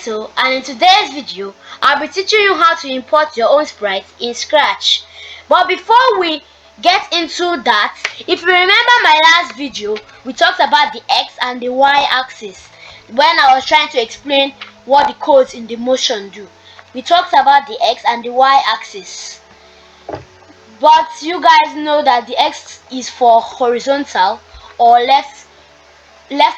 Title, and in today's video I'll be teaching you how to import your own sprite in Scratch. But before we get into that, if you remember my last video, we talked about the X and the Y axis when I was trying to explain what the codes in the motion do. We talked about the X and the Y axis, but you guys know that the X is for horizontal or left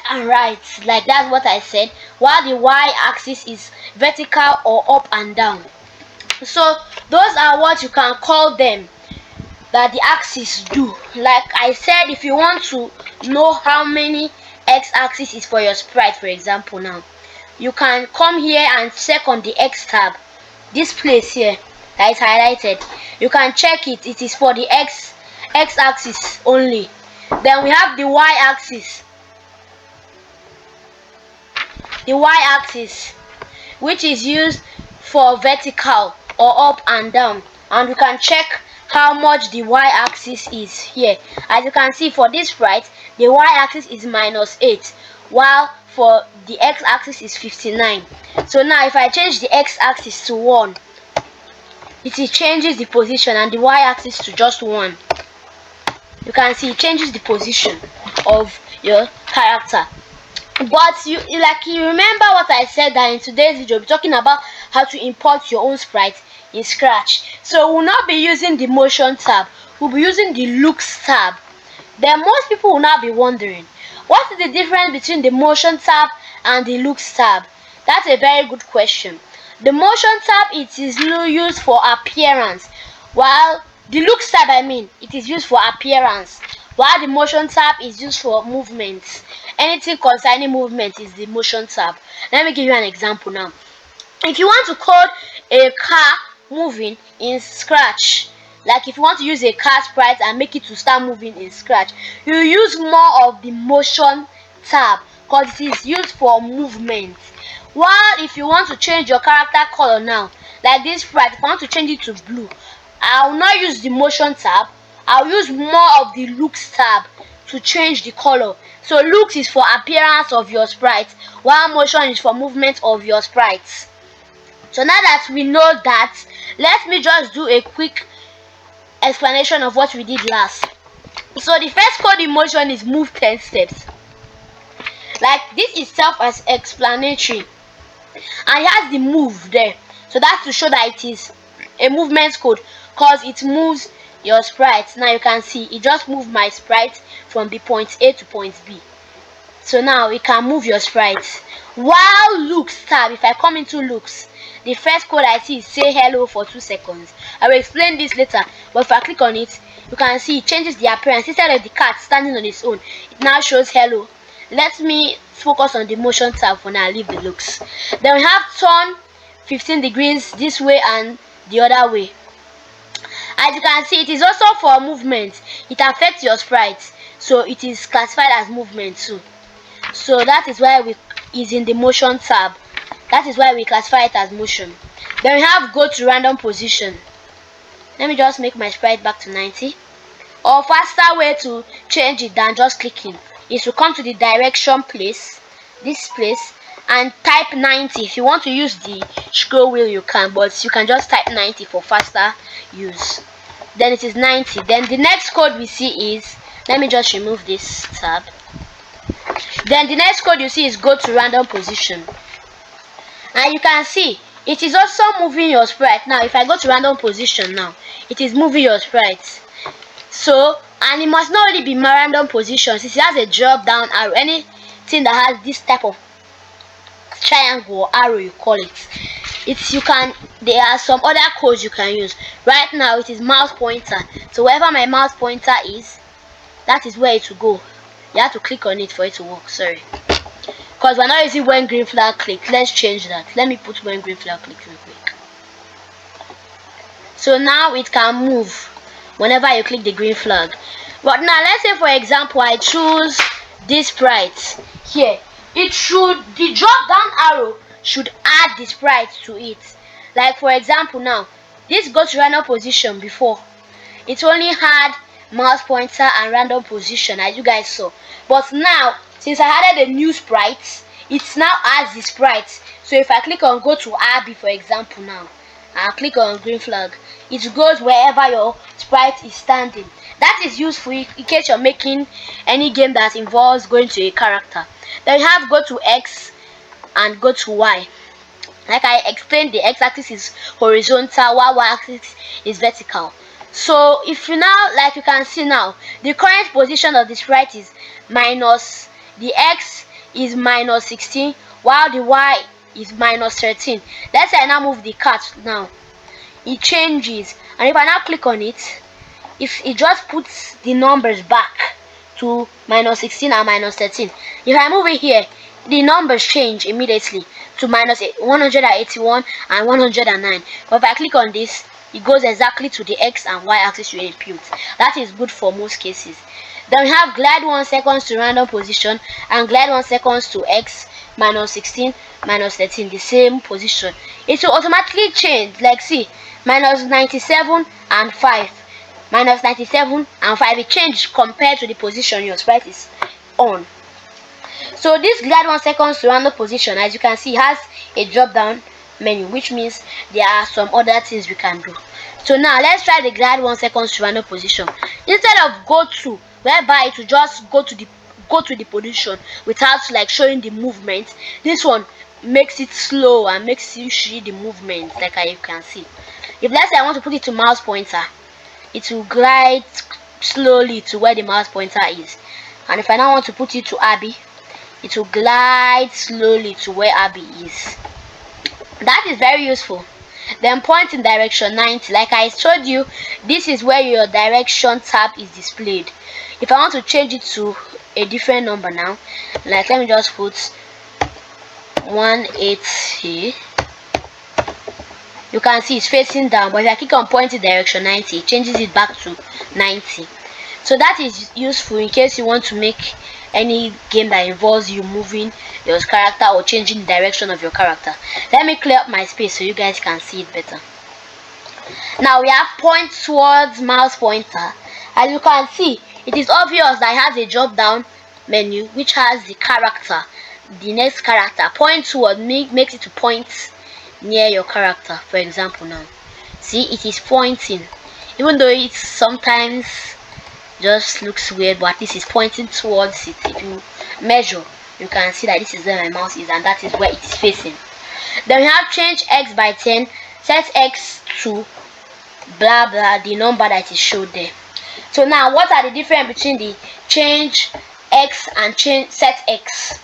and right, like that's what I said, while the Y-axis is vertical or up and down. So those are what you can call them that the axis do. Like I said, if you want to know how many X-axis is for your sprite, for example, now you can come here and check on the X tab, this place here that is highlighted. You can check it, it is for the X-axis only. Then we have the Y-axis, which is used for vertical or up and down, and we can check how much the Y-axis is here. As you can see, for this sprite the Y-axis is -8, while for the X-axis is 59. So now if I change the X-axis to 1, it changes the position, and the Y-axis to just 1. You can see it changes the position of your character. But you remember what I said, that in today's video we're talking about how to import your own sprite in Scratch. So we'll not be using the motion tab, we'll be using the looks tab. Then most people will now be wondering, what is the difference between the motion tab and the looks tab? That's a very good question. The motion tab, it is used for appearance, while the looks tab, it is used for appearance, while the motion tab is used for movements. Anything concerning movement is the motion tab. Let me give you an example now. If you want to code a car moving in Scratch, like if you want to use a car sprite and make it to start moving in Scratch, you use more of the motion tab because it is used for movement. While if you want to change your character color now, like this sprite, if I want to change it to blue, I will not use the motion tab, I'll use more of the looks tab to change the color. So looks is for appearance of your sprite, while motion is for movement of your sprites. So now that we know that, let me just do a quick explanation of what we did last. So the first code in motion is move 10 steps. Like this is self-explanatory, and it has the move there, so that's to show that it is a movement code because it moves your sprite. Now you can see it just moved my sprite from the point A to point B. So now we can move your sprite. While looks tab, if I come into looks, the first code I see is say hello for 2 seconds. I will explain this later, but if I click on it, you can see it changes the appearance. Instead of the cat standing on its own, it now shows hello. Let me focus on the motion tab for now, leave the looks. Then we have turn 15 degrees this way and the other way. As you can see, it is also for movement. It affects your sprite, so it is classified as movement too. So that is why is in the motion tab. That is why we classify it as motion. Then we have go to random position. Let me just make my sprite back to 90. Or faster way to change it than just clicking is to come to the direction place, this place, and type 90. If you want to use the scroll wheel, you can, but you can just type 90 for faster use. Then it is 90. Then the next code we see is, let me just remove this tab. Then the next code you see is go to random position, and you can see it is also moving your sprite. Now if I go to random position now, it is moving your sprite. So, and it must not only be my random position, since it has a drop down arrow. Anything that has this type of triangle or arrow, you call it, there are some other codes you can use. Right now it is mouse pointer, so wherever my mouse pointer is, that is where it will go. You have to click on it for it to work. Sorry, because we're not using when green flag click. Let's change that. Let me put when green flag click real quick. So now it can move whenever you click the green flag. But now let's say for example I choose this sprite here. The drop down arrow should add the sprite to it. Like for example now, this goes to random position. Before it only had mouse pointer and random position, as you guys saw, but now since I added a new sprite, it now adds the sprite. So if I click on go to RB, for example, now and click on green flag, it goes wherever your sprite is standing. That is useful in case you're making any game that involves going to a character. Then you have go to X and go to Y. Like I explained, the x-axis is horizontal while y-axis is vertical. So if you now, like you can see now, the current position of the sprite is minus, the x is minus 16 while the y is minus 13. Let's say I now move the cat now, it changes, and if I now click on it, if it just puts the numbers back to minus 16 and minus 13. If I move it here, the numbers change immediately to minus 181 and 109. But if I click on this, it goes exactly to the x and y axis you input. That is good for most cases. Then we have glide 1 seconds to random position and glide 1 seconds to x minus 16 minus 13, the same position. It will automatically change. Like see, minus 97 and 5, minus 97 and 5, it changed compared to the position your sprite is on. So this glide 1 seconds to random position, as you can see, has a drop down menu, which means there are some other things we can do. So now let's try the glide 1 seconds to random position. Instead of go to, whereby it will just go to the position without like showing the movement, this one makes it slow and makes you see the movement, like you can see. If let's say I want to put it to mouse pointer, it will glide slowly to where the mouse pointer is. And if I now want to put it to RB, it will glide slowly to where RB is. That is very useful. Then point in direction 90. Like I showed you, this is where your direction tab is displayed. If I want to change it to a different number now, like let me just put 180. You can see it's facing down, but if I click on point in direction 90, it changes it back to 90. So that is useful in case you want to make any game that involves you moving your character or changing the direction of your character. Let me clear up my space so you guys can see it better. Now we have point towards mouse pointer. As you can see, it is obvious that it has a drop down menu which has the character, the next character. Point toward makes it to point near your character. For example, now see, it is pointing, even though it sometimes just looks weird, but this is pointing towards it. If you measure, you can see that this is where my mouse is and that is where it is facing. Then we have change x by 10, set x to blah blah, the number that is showed there. So now what are the difference between the change x and change set x?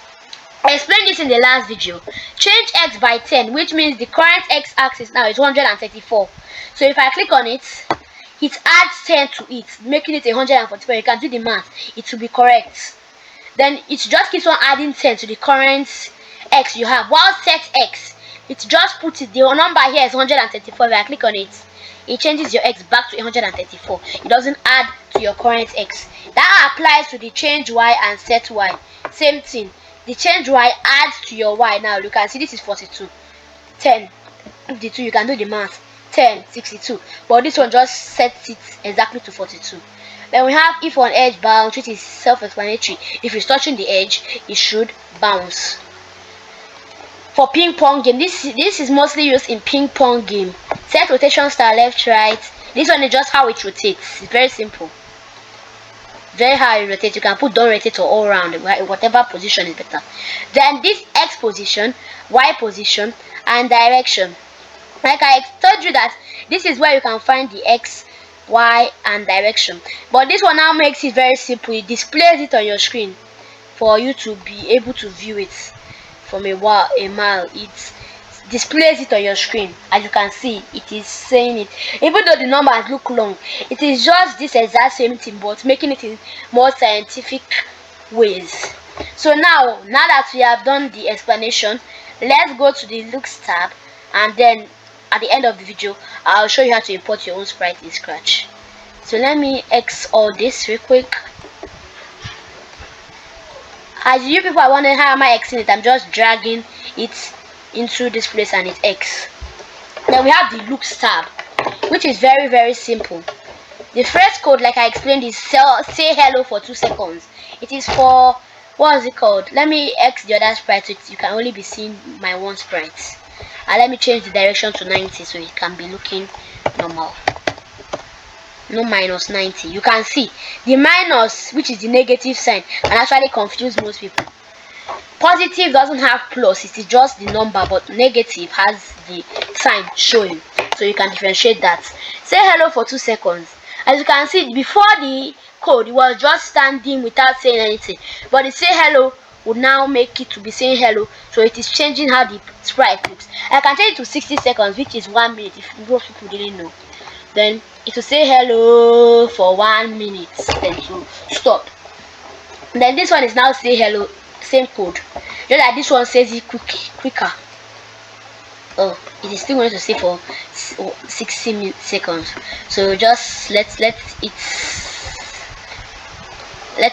I explained this in the last video. Change x by 10, which means the current x axis now is 134. So if I click on it, it adds 10 to it, making it 144. You can do the math, it will be correct. Then it just keeps on adding 10 to the current x you have. While set x, it just puts it, the number here is 134. If I click on it, it changes your x back to 134. It doesn't add to your current x. That applies to the change y and set y. Same thing. The change y adds to your y. Now you can see this is 42, 10, 52. You can do the math. 10, 62, but this one just sets it exactly to 42. Then we have if on edge bounce, which is self-explanatory. If it's touching the edge, it should bounce. For ping pong game, this is mostly used in ping pong game. Set rotation style left right. This one is just how it rotates. It's very simple. Very how it rotates. You can put don't rotate or all round, whatever position is better. Then this x position, y position, and direction. Like I told you that this is where you can find the x, y, and direction. But this one now makes it very simple. It displays it on your screen for you to be able to view it from a mile. It displays it on your screen. As you can see, it is saying it. Even though the numbers look long, it is just this exact same thing, but making it in more scientific ways. So now that we have done the explanation, let's go to the looks tab, and then at the end of the video I'll show you how to import your own sprite in Scratch. So let me X all this real quick. As you people are wondering how am I Xing it, I'm just dragging it into this place and it's X. Then we have the looks tab, which is very simple. The first code, like I explained, is say hello for 2 seconds. It is for what's it called, let me X the other sprite so you can only be seeing my one sprite, and let me change the direction to 90 so it can be looking normal. No minus 90. You can see the minus, which is the negative sign, can actually confuse most people. Positive doesn't have plus, it is just the number, but negative has the sign showing, so you can differentiate that. Say hello for 2 seconds. As you can see, before the code it was just standing without saying anything, but the say hello would now make it to be saying hello, so it is changing how the sprite looks. I can change it to 60 seconds, which is 1 minute if most people didn't know. Then it will say hello for 1 minute, then to stop. Then this one is now say hello, same code, just like this one says it quicker. Oh, it is still going to say for 60 seconds, so just let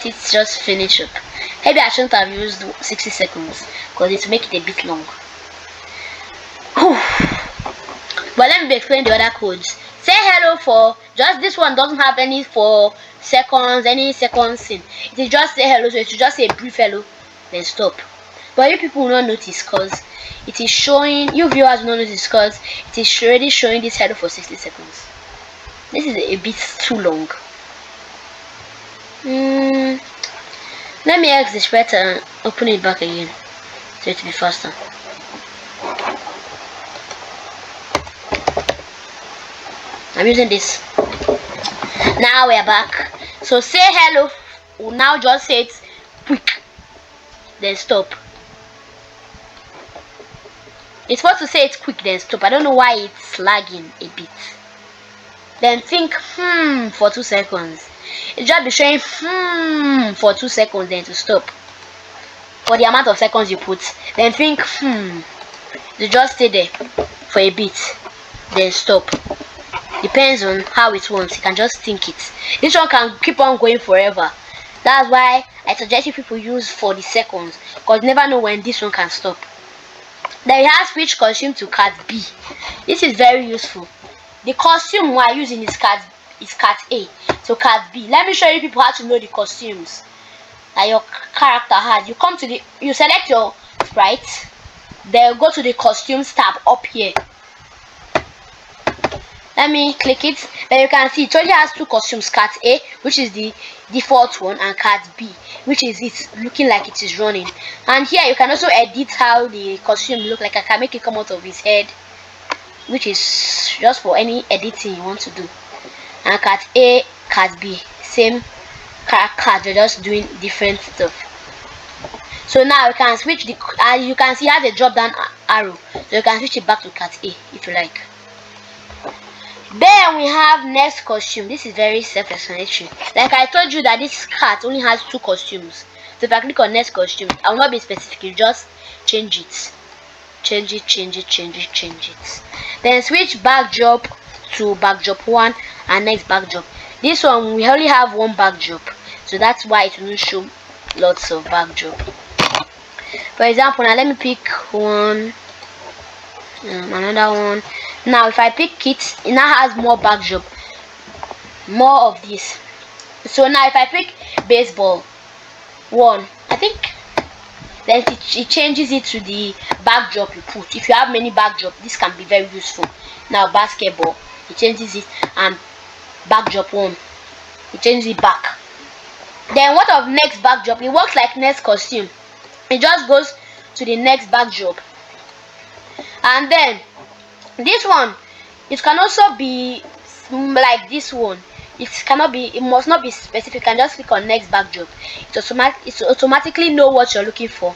it just finish up. Maybe I shouldn't have used 60 seconds because it will make it a bit long. But let me explain the other codes. Say hello for just this one doesn't have any for seconds, any seconds in. It is just say hello, so it should just say a brief hello, then stop. But you people will not notice because it is showing, you viewers will not notice because it is already showing this hello for 60 seconds. This is a bit too long. Let me X the sprite and open it back again so it will be faster. I'm using this. Now we are back. So say hello will now just say it quick, then stop. It's supposed to say it quick then stop. I don't know why it's lagging a bit. Then think for 2 seconds. It just be showing for 2 seconds, then to stop. For the amount of seconds you put. Then think you just stay there for a bit, then stop. Depends on how it wants. You can just think it. This one can keep on going forever. That's why I suggest you people use 40 seconds, because you never know when this one can stop. Then you have switch costume to cat B. This is very useful. The costume we are using is cat A, so cat B. Let me show you people how to know the costumes that your character has. You select your sprite, then go to the costumes tab up here. Let me click it. Then you can see it only has 2 costumes, cat A, which is the default one, and cat B, which is it looking like it is running. And here you can also edit how the costume look like. I can make it come out of his head, which is just for any editing you want to do. And cat A, cat B, same card, they're just doing different stuff. So now you can switch the, as you can see, it has a drop down arrow, so you can switch it back to cat A if you like. Then we have next costume. This is very self-explanatory. Like I told you that this cat only has 2 costumes. So if I click on next costume, I will not be specific, you just change it. Change it. Then switch backdrop to backdrop 1 and next backdrop. This one we only have 1 backdrop, so that's why it will show lots of backdrop. For example, now let me pick one, another one. Now if I pick it now has more backdrop, more of this. So now if I pick baseball 1, I think, then it changes it to the backdrop you put. If you have many backdrop, this can be very useful. Now basketball, it changes it, and backdrop 1, it changes it back. Then what of next backdrop? It works like next costume. It just goes to the next backdrop. And then this one, it can also be like this one. It must not be specific. You can just click on next backdrop. It automatically know what you're looking for.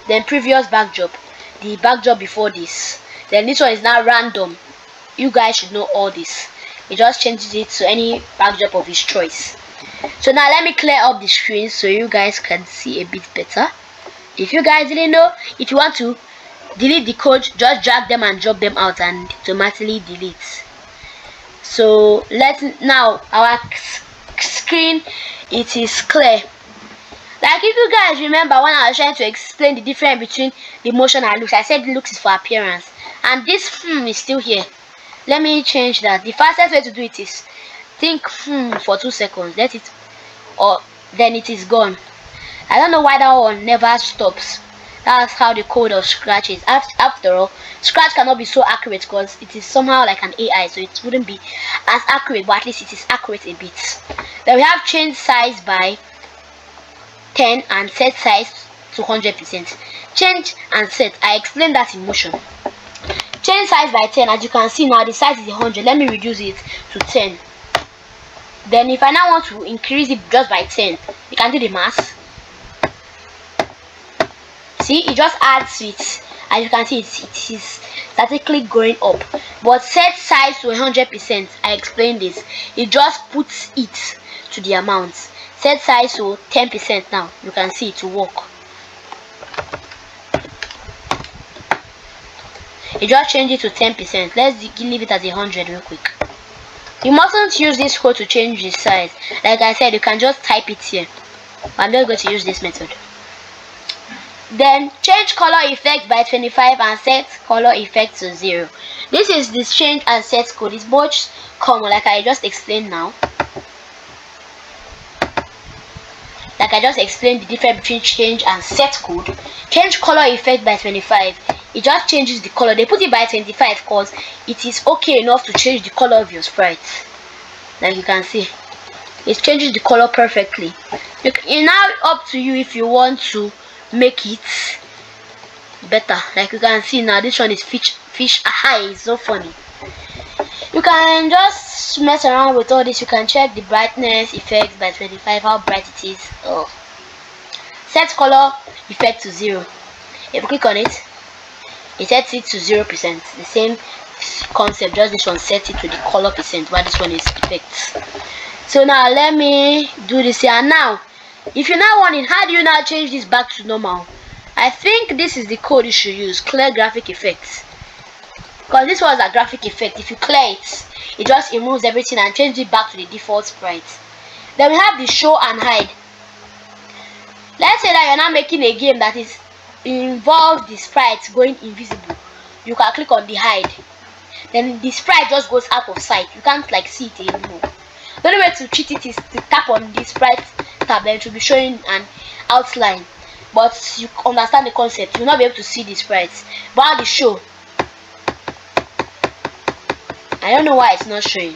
Then previous backdrop, the backdrop before this. Then this one is now random. You guys should know all this. It just changes it to any backdrop of his choice. So now let me clear up the screen so you guys can see a bit better. If you guys didn't know, if you want to delete the code, just drag them and drop them out and automatically delete. So now our screen, it is clear. Like if you guys remember when I was trying to explain the difference between the motion and looks, I said looks is for appearance, and this is still here. Let me change that. The fastest way to do it is think for 2 seconds, let it, or then it is gone. I don't know why that one never stops. That's how the code of Scratch is. After all, Scratch cannot be so accurate because it is somehow like an AI, so it wouldn't be as accurate, but at least it is accurate a bit. Then we have change size by 10 and set size to 100%. Change and set, I explained that in motion. Change size by 10, as you can see now the size is 100. Let me reduce it to 10. Then if I now want to increase it just by 10, you can do the math. See, it just adds it. As you can see, it is statically going up. But set size to 100%, I explained this. It just puts it to the amount. Set size to 10% now. You can see it will work. You just change it to 10%. Let's leave it as 100 real quick. You mustn't use this code to change the size. Like I said, you can just type it here. I'm just going to use this method. Then change color effect by 25 and set color effect to 0. This is this change and set code. It's both common, like I just explained now. Like I just explained the difference between change and set code. Change color effect by 25. It just changes the color. They put it by 25 because it is okay enough to change the color of your sprite. Like you can see, it changes the color perfectly. It's now up to you if you want to make it better. Like you can see now, this one is fish eye. It's so funny. You can just mess around with all this. You can check the brightness effects by 25, how bright it is. Oh, set color effect to 0. If you click on it, it sets it to 0%. The same concept, just this one sets it to the color percent, while this one is effects. So now let me do this here. And now, if you're now wondering how do you now change this back to normal, I think this is the code you should use. Clear graphic effects, because this was a graphic effect. If you clear it, it just removes everything and changes it back to the default sprite. Then we have the show and hide. Let's say that you're now making a game that is involves the sprite going invisible. You can click on the hide, then the sprite just goes out of sight. You can't like see it anymore. The only way to cheat it is to tap on the sprite tab, then it will be showing an outline, but you understand the concept. You'll not be able to see the sprites. But the show, I don't know why it's not showing.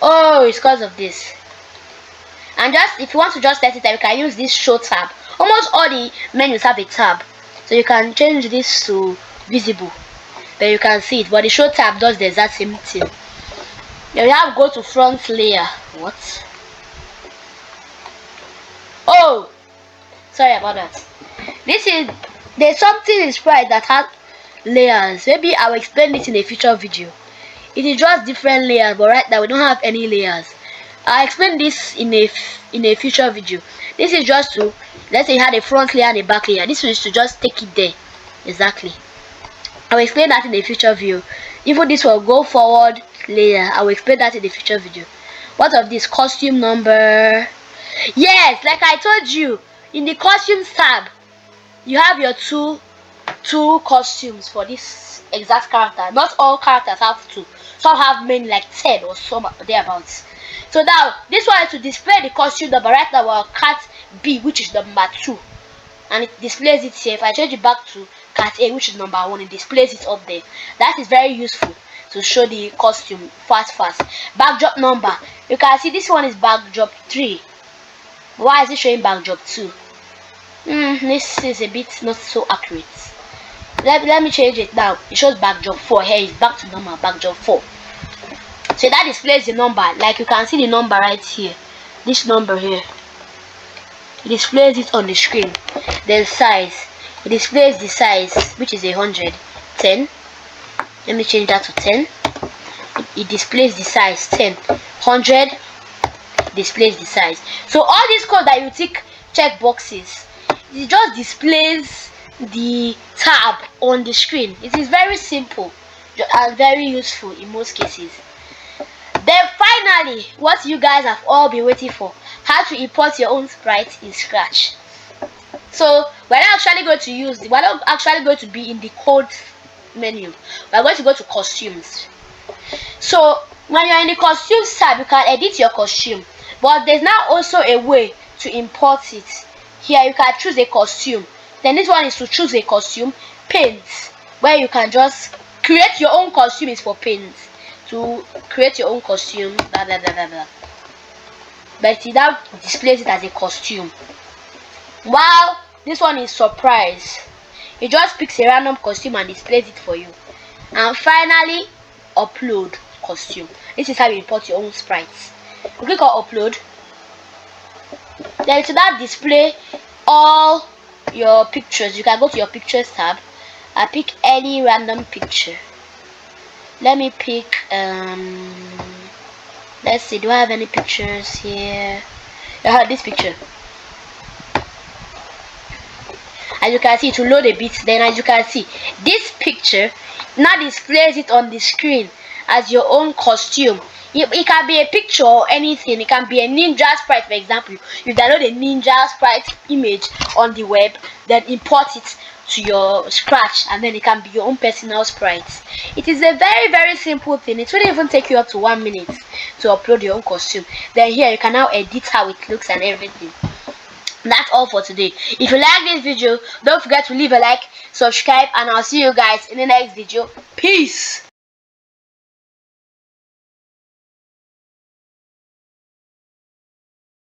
Oh, it's because of this. And just if you want to just let it out, you can use this show tab. Almost all the menus have a tab, so you can change this to visible, then you can see it. But the show tab does the exact same thing. Then we have go to front layer. What? Oh, sorry about that. There's something in Sprite that has layers. Maybe I'll explain it in a future video. It is just different layers, but right now we don't have any layers. I'll explain this in a future video. This is just to, let's say you had a front layer and a back layer. This is to just take it there. Exactly. I'll explain that in a future video. Even this will go forward layer. I will explain that in the future video. What of this costume number? Yes, like I told you, in the costumes tab, you have your two costumes for this exact character. Not all characters have two. Some have many, like 10 or some thereabouts. So now this one is to display the costume number. Right now we're cat B, which is number 2, and it displays it here. If I change it back to cat A, which is number 1, it displays it up there. That is very useful to show the costume fast. Backdrop number, you can see this one is backdrop 3. Why is it showing backdrop 2? This is a bit not so accurate. Let me change it now. It shows backdrop 4. Here is back to normal, backdrop 4. So that displays the number. Like you can see the number right here. This number here, it displays it on the screen. Then size, it displays the size, which is 100. 10. Let me change that to 10. It displays the size 10. 100 displays the size. So all these codes that you tick check boxes, it just displays the tab on the screen. It is very simple and very useful in most cases. Then finally, what you guys have all been waiting for, how to import your own sprite in Scratch. So we're not actually going to be in the code menu. We're going to go to costumes. So when you're in the costumes tab, you can edit your costume, but there's now also a way to import it Here you can choose a costume. Then this one is to choose a costume. Paint, where you can just create your own costume, is for paint. To create your own costume, blah blah blah blah blah. But it now displays it as a costume. While this one is surprise. It just picks a random costume and displays it for you. And finally, upload costume. This is how you import your own sprites. You click on upload. Then to that display all your pictures. You can go to your pictures tab and pick any random picture. Let me pick let's see, do I have any pictures here? I have this picture. As you can see, it will load a bit. Then as you can see, this picture now displays it on the screen as your own costume. It can be a picture or anything. It can be a ninja sprite, for example. You download a ninja sprite image on the web, then import it to your Scratch, and then it can be your own personal sprite. It is a very, very simple thing. It wouldn't even take you up to 1 minute to upload your own costume. Then here you can now edit how it looks and everything. That's all for today. If you like this video, don't forget to leave a like, subscribe, and I'll see you guys in the next video. Peace.